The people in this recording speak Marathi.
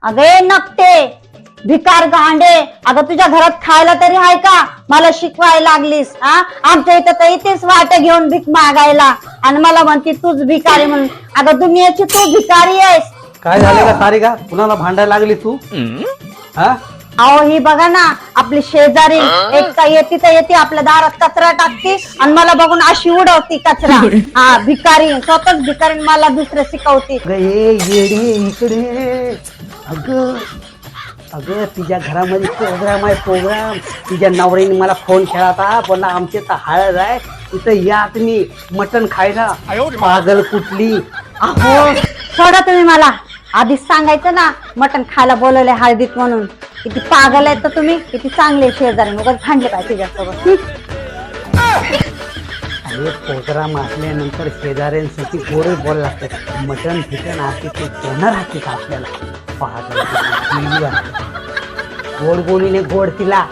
अगे नकटे भिकार गांडे, अगं तुझ्या घरात खायला तरी आहे का? मला शिकवायला लागलीस हा? आमच्या इथं तर इथेच वाट घेऊन भीक मागायला आणि मला म्हणती तूच भिकारी म्हणून. अगं दुनियाची तू भिकारी आहेस. काय झालं का सारिका, कुणाला भांडायला लागली तू? हा अहो ही बघा ना आपली शेजारी एक का येते तर येते आपल्या दारात कचरा टाकते आणि मला बघून अशी उडवती कचरा. हा भिकारी, स्वतःच भिकारी मला दुसरं शिकवते. ये येडे इकडे. अगं अगं तिच्या घरामध्ये प्रोग्राम आहे, प्रोग्राम. तिच्या नवऱ्याने मला फोन केला होता, पण आमचे तर हळद आहे तिथं या तुम्ही मटण खायला. पागल कुठली. अहो सोडा तुम्ही, मला आधीच सांगायचं ना मटण खायला बोलवले हळदीत म्हणून. किती पागल आहेत तर तुम्ही, किती चांगले शेजारी, मग भांडले पाहिजे तिच्यासोबत. अरे प्रोग्राम असल्यानंतर शेजाऱ्यांसाठी गोडे बोल लागतात. मटण फिटण असते ते देणार राहते का आपल्याला? पागल गोड बोलीने गोड तिला.